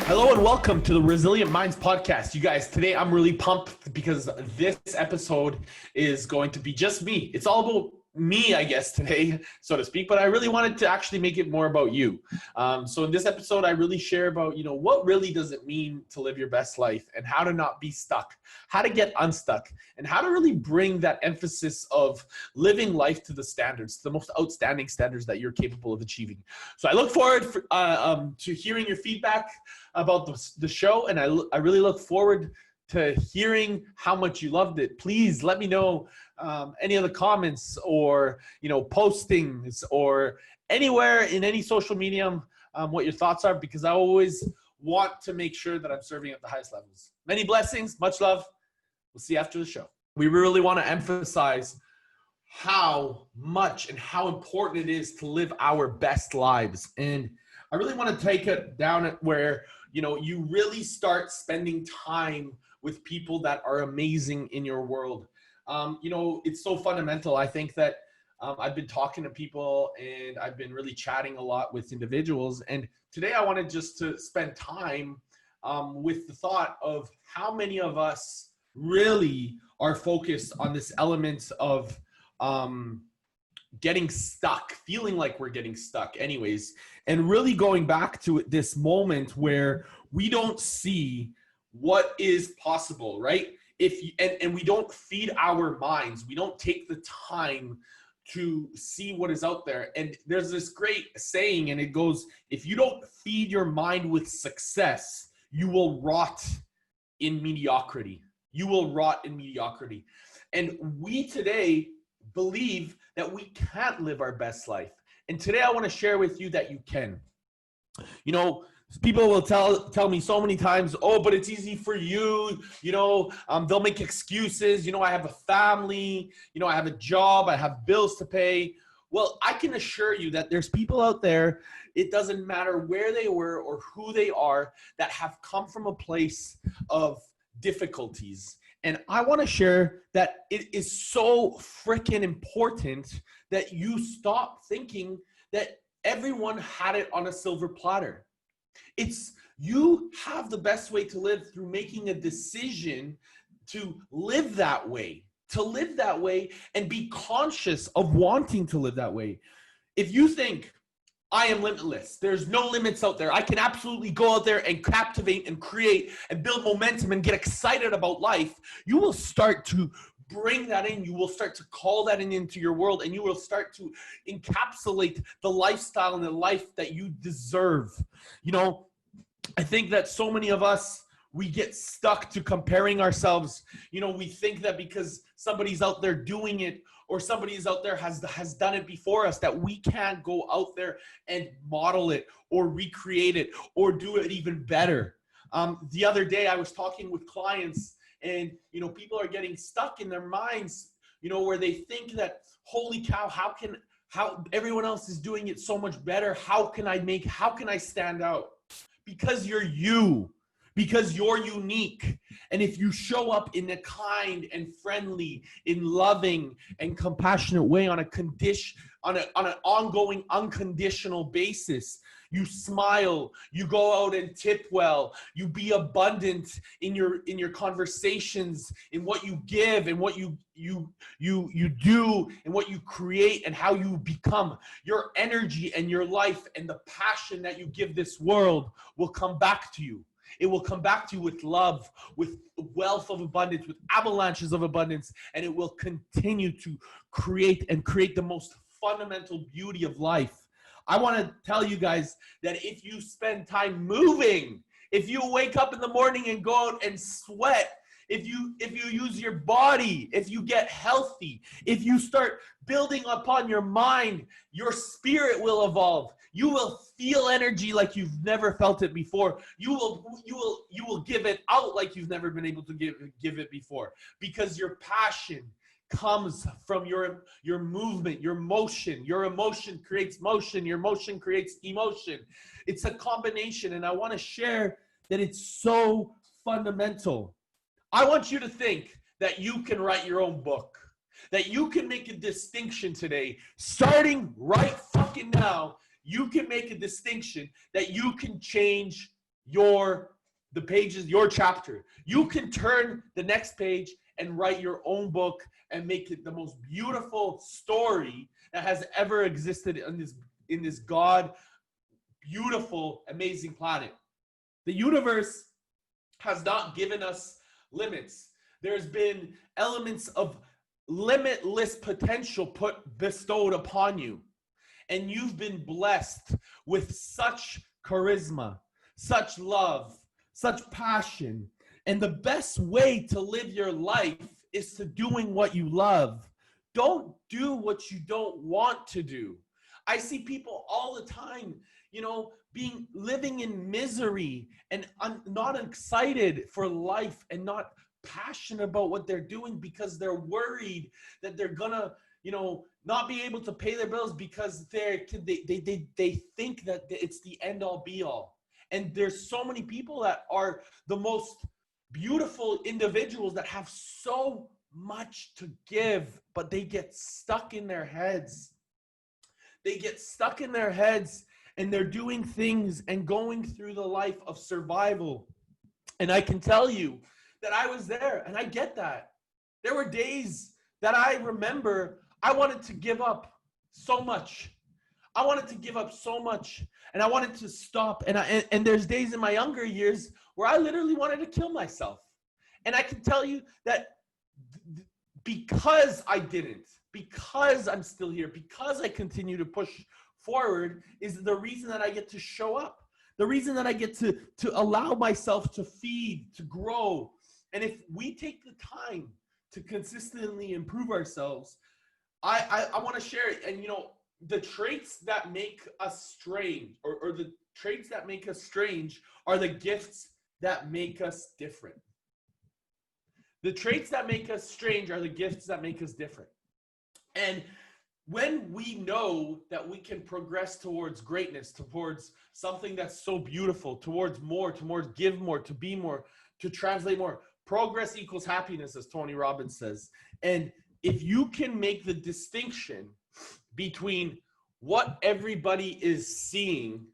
Hello and welcome to the Resilient Minds podcast. You guys, today I'm really pumped because this episode is going to be just me. It's all about me, I guess, today, so to speak, but I really wanted to actually make it more about you. So in this episode, I really share about, what really does it mean to live your best life and how to not be stuck, how to get unstuck, and how to really bring that emphasis of living life to the standards, the most outstanding standards that you're capable of achieving. So I look forward to hearing your feedback about the show, and I really look forward to hearing how much you loved it. Please let me know any of the comments or postings or anywhere in any social medium what your thoughts are, because I always want to make sure that I'm serving at the highest levels. Many blessings, much love. We'll see you after the show. We really want to emphasize how much and how important it is to live our best lives. And I really want to take it down at where you really start spending time with people that are amazing in your world. It's so fundamental. I think that I've been talking to people and I've been really chatting a lot with individuals. And today I wanted just to spend time with the thought of how many of us really are focused on this element of getting stuck, feeling like we're getting stuck anyways, and really going back to this moment where we don't see what is possible, right? And we don't feed our minds, we don't take the time to see what is out there. And there's this great saying, and it goes, if you don't feed your mind with success, you will rot in mediocrity. You will rot in mediocrity. And we today believe that we can't live our best life. And today I want to share with you that you can. People will tell me so many times, oh, but it's easy for you. They'll make excuses. I have a family, I have a job, I have bills to pay. Well, I can assure you that there's people out there, it doesn't matter where they were or who they are, that have come from a place of difficulties. And I want to share that it is so freaking important that you stop thinking that everyone had it on a silver platter. You have the best way to live through making a decision to live that way, and be conscious of wanting to live that way. If you think, I am limitless, there's no limits out there, I can absolutely go out there and captivate and create and build momentum and get excited about life, you will start to bring that in. You will start to call that into your world, and you will start to encapsulate the lifestyle and the life that you deserve. I think that so many of us, we get stuck to comparing ourselves. We think that because somebody's out there doing it, or somebody's out there has done it before us, that we can't go out there and model it or recreate it or do it even better. The other day I was talking with clients, and people are getting stuck in their minds, where they think that, holy cow, how everyone else is doing it so much better. How can I stand out? Because you're you. Because you're unique. And if you show up in a kind and friendly, in loving and compassionate way on an ongoing, unconditional basis, you smile, you go out and tip well, you be abundant in your conversations, in what you give and what you do and what you create and how you become. Your energy and your life and the passion that you give this world will come back to you. It will come back to you with love, with wealth of abundance, with avalanches of abundance, and it will continue to create the most fundamental beauty of life. I want to tell you guys that if you spend time moving, if you wake up in the morning and go out and sweat, if you use your body, if you get healthy, if you start building upon your mind, your spirit will evolve. You will feel energy like you've never felt it before. You will give it out like you've never been able to give it before, because your passion comes from your movement, your motion. Your emotion creates motion. Your motion creates emotion. It's a combination, and I want to share that it's so fundamental. I want you to think that you can write your own book, that you can make a distinction today, starting right fucking now. You can make a distinction that you can change the pages, your chapter. You can turn the next page and write your own book and make it the most beautiful story that has ever existed in this God beautiful, amazing planet. The universe has not given us limits. There's been elements of limitless potential bestowed upon you. And you've been blessed with such charisma, such love, such passion. And the best way to live your life is to doing what you love. Don't do what you don't want to do. I see people all the time, living in misery and not excited for life and not passionate about what they're doing because they're worried that they're gonna, not be able to pay their bills because they think that it's the end all be all. And there's so many people that are the most beautiful individuals that have so much to give, but they get stuck in their heads. They get stuck in their heads and they're doing things and going through the life of survival. And I can tell you that I was there and I get that. There were days that I remember I wanted to give up so much. I wanted to give up so much and I wanted to stop. And there's days in my younger years where I literally wanted to kill myself. And I can tell you that because I didn't, because I'm still here, because I continue to push forward is the reason that I get to show up. The reason that I get to allow myself to feed, to grow. And if we take the time to consistently improve ourselves, I want to share it. And the traits that make us strange or the traits that make us strange are the gifts that make us different. The traits that make us strange are the gifts that make us different. And when we know that we can progress towards greatness, towards something that's so beautiful, towards more, towards give more, to be more, to translate more, progress equals happiness, as Tony Robbins says. And if you can make the distinction between what everybody is seeing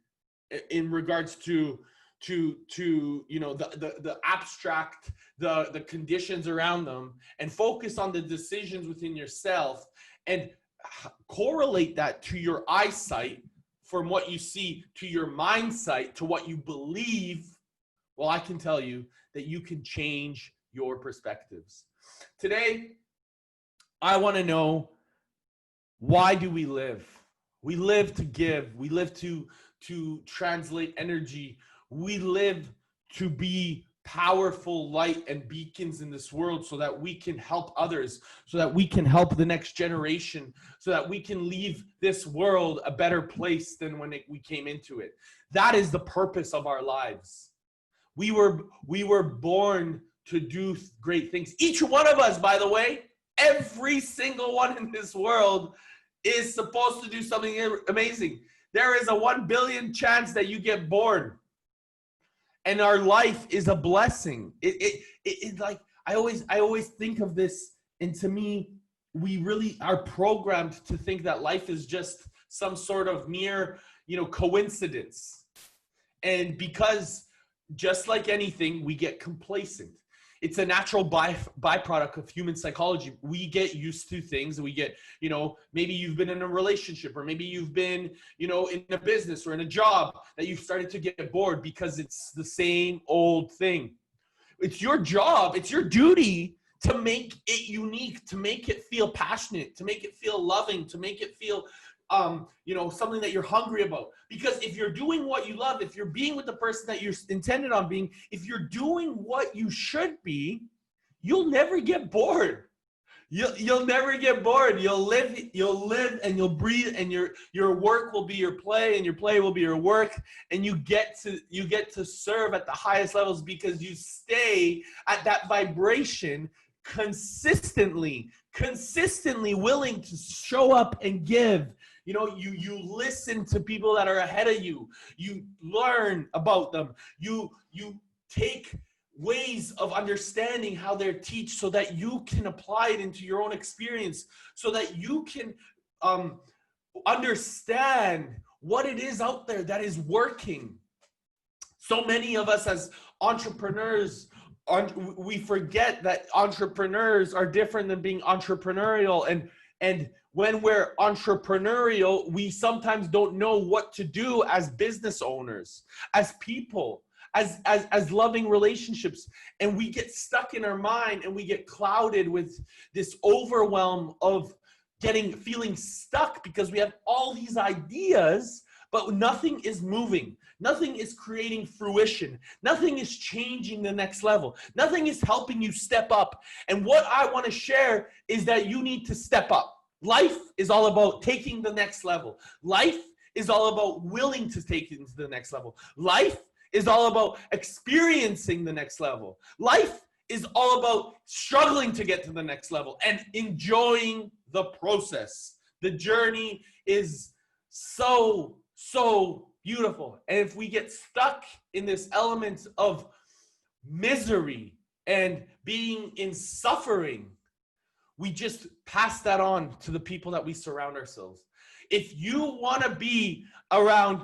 in regards to the abstract, the conditions around them, and focus on the decisions within yourself and correlate that to your eyesight from what you see, to your mindset, to what you believe, well, I can tell you that you can change your perspectives. Today, I want to know, why do we live? We live to give. We live to translate energy. We live to be powerful light and beacons in this world so that we can help others, so that we can help the next generation, so that we can leave this world a better place than when we came into it. That is the purpose of our lives. We were born to do great things. Each one of us, by the way, every single one in this world is supposed to do something amazing. There is a 1 billion chance that you get born. And our life is a blessing. It's like, I always think of this, and to me, we really are programmed to think that life is just some sort of mere, coincidence. And because just like anything, we get complacent. It's a natural byproduct of human psychology. We get used to things. We get, maybe you've been in a relationship, or maybe you've been, in a business or in a job that you've started to get bored because it's the same old thing. It's your job. It's your duty to make it unique, to make it feel passionate, to make it feel loving, to make it feel something that you're hungry about. Because if you're doing what you love, if you're being with the person that you're intended on being, if you're doing what you should be, you'll never get bored. You'll never get bored. You'll live and you'll breathe, and your work will be your play, and your play will be your work, and you get to serve at the highest levels because you stay at that vibration consistently willing to show up and give. You listen to people that are ahead of you. You learn about them. You take ways of understanding how they teach so that you can apply it into your own experience, so that you can understand what it is out there that is working, So many of us as entrepreneurs, we forget that entrepreneurs are different than being entrepreneurial. And when we're entrepreneurial, we sometimes don't know what to do as business owners, as people, as loving relationships. And we get stuck in our mind and we get clouded with this overwhelm of feeling stuck because we have all these ideas, but nothing is moving. Nothing is creating fruition. Nothing is changing the next level. Nothing is helping you step up. And what I want to share is that you need to step up. Life is all about taking the next level. Life is all about willing to take it to the next level. Life is all about experiencing the next level. Life is all about struggling to get to the next level and enjoying the process. The journey is so beautiful. And if we get stuck in this element of misery and being in suffering, we just pass that on to the people that we surround ourselves. If you want to be around,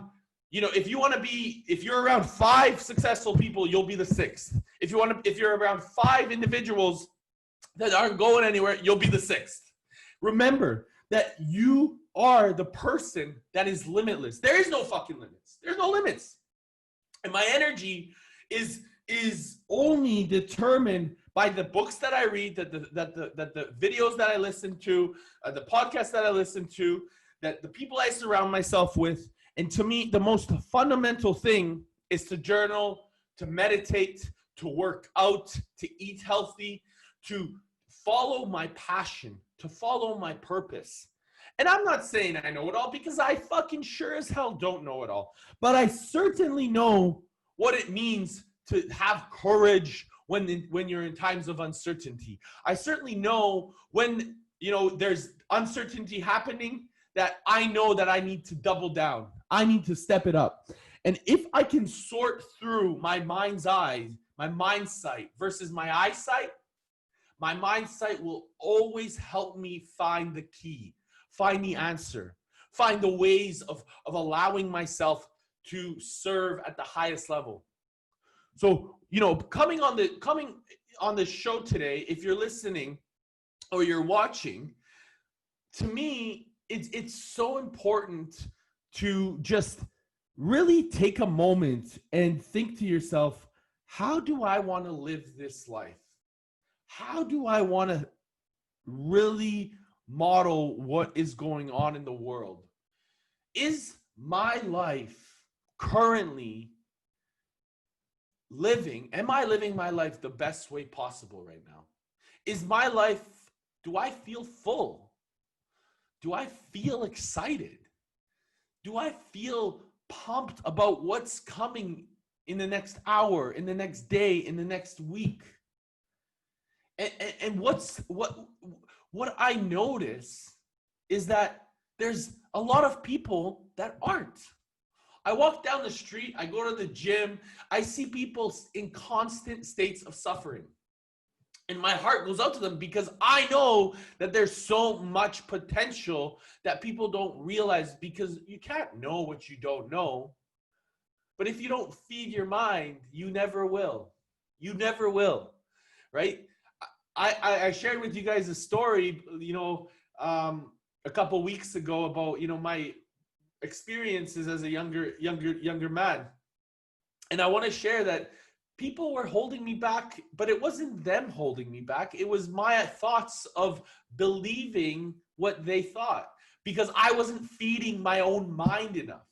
if you're around 5 successful people, you'll be the 6th. If you're around 5 individuals that aren't going anywhere, you'll be the 6th. Remember that you are the person that is limitless. There is no fucking limits. There's no limits. And my energy is only determined by the books that I read, that the videos that I listen to, the podcasts that I listen to, that the people I surround myself with. And to me, the most fundamental thing is to journal, to meditate, to work out, to eat healthy, to follow my passion, to follow my purpose. And I'm not saying I know it all, because I fucking sure as hell don't know it all. But I certainly know what it means to have courage when you're in times of uncertainty. I certainly know when, there's uncertainty happening, that I know that I need to double down. I need to step it up. And if I can sort through my mind's eye, my mind sight versus my eyesight, my mind sight will always help me find the key, find the answer, find the ways of allowing myself to serve at the highest level. So, coming on the show today, if you're listening or you're watching, to me, it's so important to just really take a moment and think to yourself, how do I want to live this life? How do I want to really model what is going on in the world? Is my life currently am I living my life the best way possible right now? Is my life, do I feel full? Do I feel excited? Do I feel pumped about what's coming in the next hour, in the next day, in the next week? And what I notice is that there's a lot of people that aren't. I walk down the street, I go to the gym, I see people in constant states of suffering. And my heart goes out to them, because I know that there's so much potential that people don't realize, because you can't know what you don't know. But if you don't feed your mind, you never will. You never will, right? I shared with you guys a story, a couple weeks ago about, my experiences as a younger man. And I want to share that people were holding me back, but it wasn't them holding me back. It was my thoughts of believing what they thought, because I wasn't feeding my own mind enough.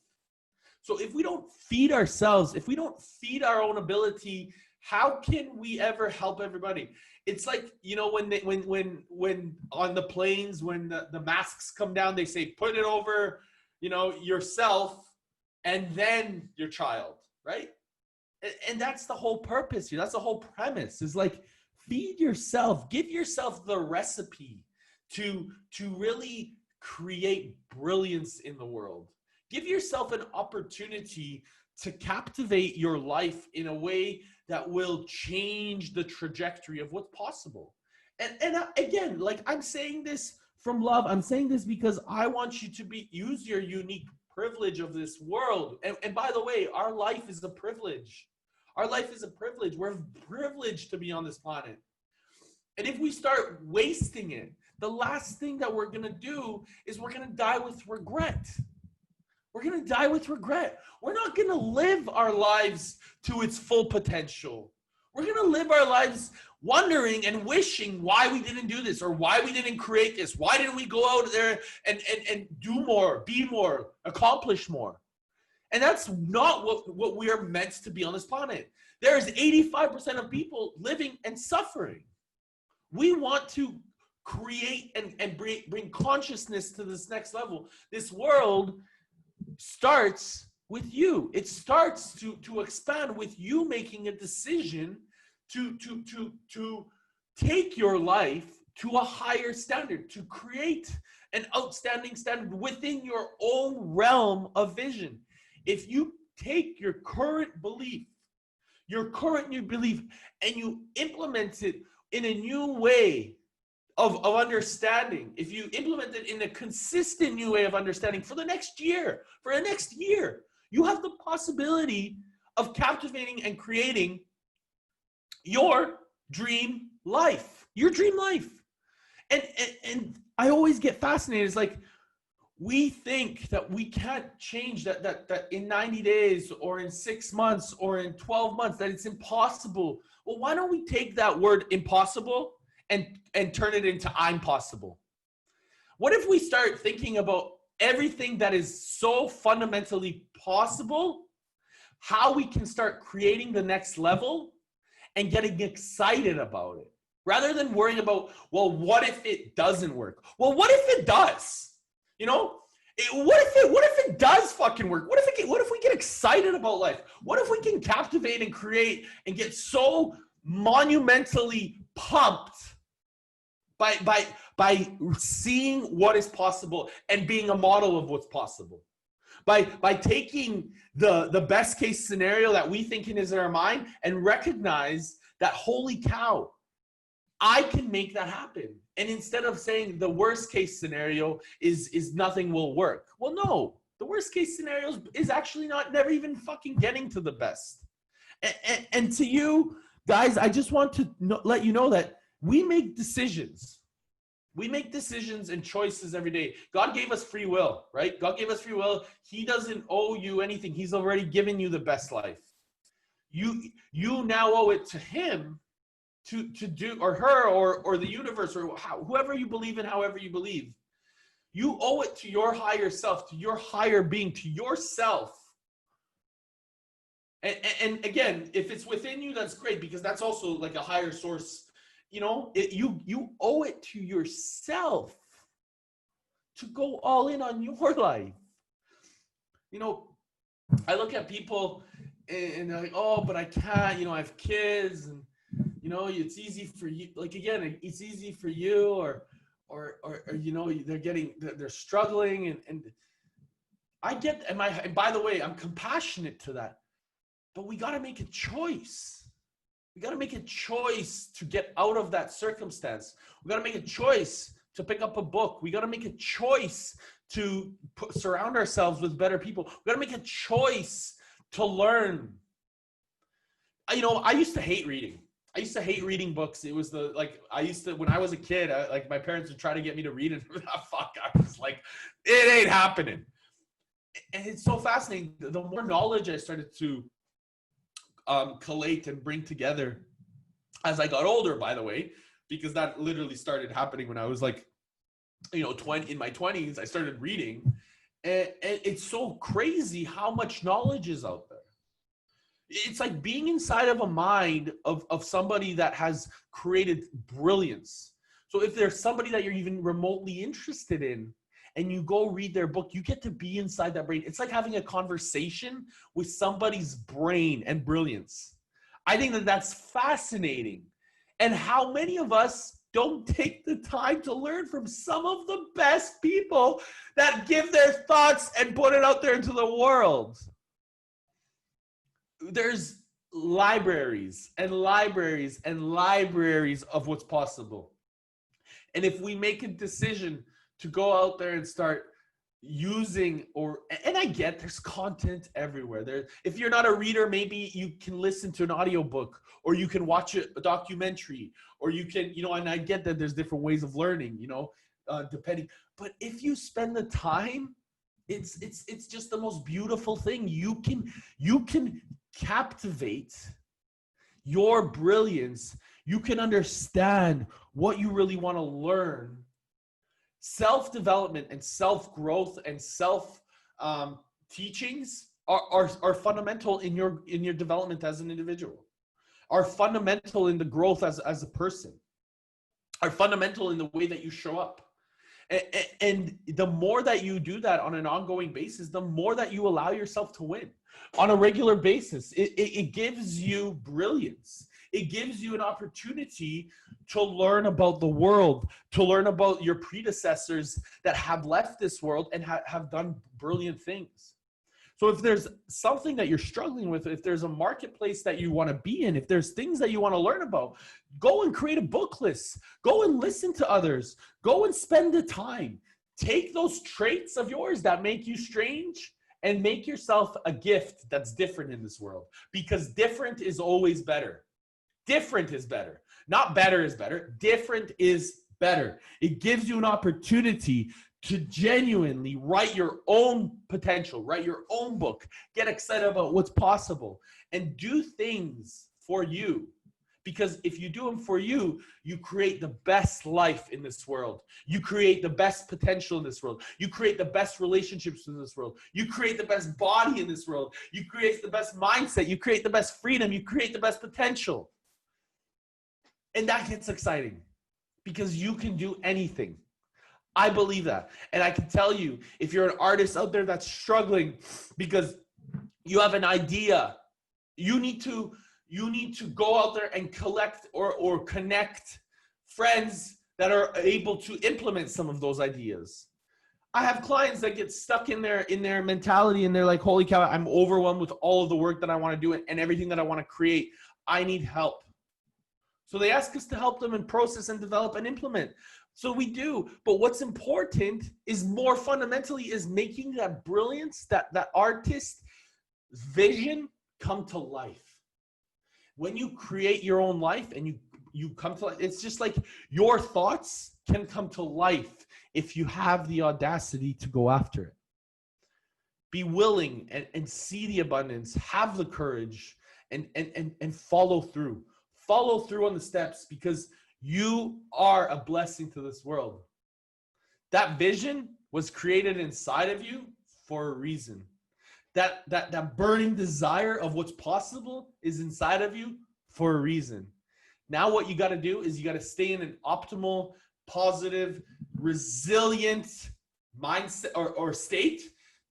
So if we don't feed ourselves, if we don't feed our own ability, how can we ever help everybody? It's like, when on the planes, when the masks come down, they say, put it over, yourself and then your child, right? And that's the whole purpose here. That's the whole premise, is like, feed yourself, give yourself the recipe to really create brilliance in the world. Give yourself an opportunity to captivate your life in a way that will change the trajectory of what's possible. And again, I'm saying this from love. I'm saying this because I want you to use your unique privilege of this world. And by the way, our life is a privilege. Our life is a privilege. We're privileged to be on this planet. And if we start wasting it, the last thing that we're going to do is we're going to die with regret. We're going to die with regret. We're not going to live our lives to its full potential. We're going to live our lives wondering and wishing why we didn't do this or why we didn't create this. Why didn't we go out there and do more, be more, accomplish more? And that's not what we are meant to be on this planet. There's 85% of people living and suffering. We want to create and bring consciousness to this next level. This world starts with you. It starts to expand with you making a decision to take your life to a higher standard, to create an outstanding standard within your own realm of vision. If you take your current belief, new belief, and you implement it in a new way of understanding, if you implement it in a consistent new way of understanding for the next year, you have the possibility of captivating and creating your dream life. And I always get fascinated. It's like, we think that we can't change that in 90 days or in 6 months or in 12 months, that it's impossible. Well, why don't we take that word impossible and turn it into I'm possible? What if we start thinking about everything that is so fundamentally possible, how we can start creating the next level and getting excited about it, rather than worrying about, well, what if it doesn't work? Well, what if it does? You know, what if it does fucking work? What if we get excited about life? What if we can captivate and create and get so monumentally pumped by seeing what is possible and being a model of what's possible? By taking the best case scenario that we think is in our mind and recognize that, holy cow, I can make that happen. And instead of saying the worst case scenario is nothing will work. Well, no, the worst case scenario is actually never even fucking getting to the best. And to you guys, I just want to let you know that we make decisions. We make decisions and choices every day. God gave us free will, right? God gave us free will. He doesn't owe you anything. He's already given you the best life. You now owe it to him to do, or her, or the universe, or whoever you believe in, however you believe. You owe it to your higher self, to your higher being, to yourself. And again, if it's within you, that's great, because that's also like a higher source. You know, you owe it to yourself to go all in on your life. You know, I look at people and they're like, oh, but I can't, you know, I have kids, and you know, it's easy for you. Like, again, it's easy for you, or you know, they're struggling, and I get, and by the way, I'm compassionate to that, but we got to make a choice. We got to make a choice to get out of that circumstance. We got to make a choice to pick up a book. We got to make a choice to surround ourselves with better people. We got to make a choice to learn. You know, I used to hate reading. I used to hate reading books. It was when I was a kid, my parents would try to get me to read it. I was like, it ain't happening. And it's so fascinating. The more knowledge I started to collate and bring together as I got older, by the way, because that literally started happening when I was like, you know, in my 20s, I started reading. And it's so crazy how much knowledge is out there. It's like being inside of a mind of somebody that has created brilliance. So if there's somebody that you're even remotely interested in and you go read their book, you get to be inside that brain. It's like having a conversation with somebody's brain and brilliance. I think that that's fascinating. And how many of us don't take the time to learn from some of the best people that give their thoughts and put it out there into the world? There's libraries and libraries and libraries of what's possible. And if we make a decision to go out there and start, using and I get there's content everywhere there. If you're not a reader, maybe you can listen to an audiobook, or you can watch a documentary, or you can, and I get that there's different ways of learning, depending. But if you spend the time, it's just the most beautiful thing. You can captivate your brilliance. You can understand what you really want to learn. Self-development and self-growth and self teachings are fundamental in your development as an individual, are fundamental in the growth as a person, are fundamental in the way that you show up. And the more that you do that on an ongoing basis, the more that you allow yourself to win on a regular basis. It gives you brilliance. It gives you an opportunity to learn about the world, to learn about your predecessors that have left this world and have done brilliant things. So if there's something that you're struggling with, if there's a marketplace that you want to be in, if there's things that you want to learn about, go and create a book list. Go and listen to others. Go and spend the time. Take those traits of yours that make you strange and make yourself a gift that's different in this world, because different is always better. Different is better. Not better is better. Different is better. It gives you an opportunity to genuinely write your own potential, write your own book, get excited about what's possible, and do things for you. Because if you do them for you, you create the best life in this world. You create the best potential in this world. You create the best relationships in this world. You create the best body in this world. You create the best mindset. You create the best freedom. You create the best potential. And that gets exciting because you can do anything. I believe that. And I can tell you, if you're an artist out there that's struggling because you have an idea, you need to go out there and collect or connect friends that are able to implement some of those ideas. I have clients that get stuck in their mentality, and they're like, holy cow, I'm overwhelmed with all of the work that I want to do and everything that I want to create. I need help. So they ask us to help them in process and develop and implement. So we do. But what's important is more fundamentally is making that brilliance, that artist's vision come to life. When you create your own life and you come to life, it's just like your thoughts can come to life if you have the audacity to go after it. Be willing and see the abundance, have the courage, and follow through. Follow through on the steps, because you are a blessing to this world. That vision was created inside of you for a reason. That burning desire of what's possible is inside of you for a reason. Now what you got to do is you got to stay in an optimal, positive, resilient mindset or state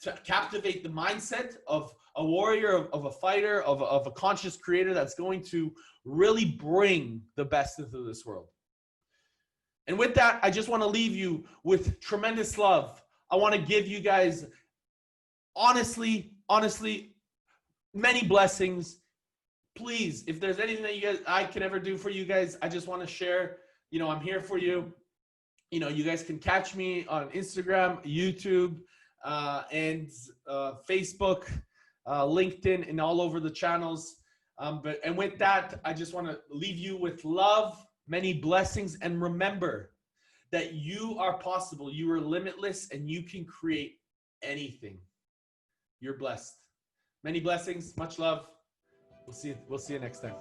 to captivate the mindset of a warrior, of a fighter, of a conscious creator that's going to really bring the best into this world. And with that, I just want to leave you with tremendous love. I want to give you guys, honestly, many blessings. Please, if there's anything that I can ever do for you guys, I just want to share. I'm here for you. You guys can catch me on Instagram, YouTube, and Facebook, LinkedIn, and all over the channels. And with that, I just want to leave you with love, many blessings, and remember that you are possible. You are limitless, and you can create anything. You're blessed. Many blessings, much love. We'll see you next time.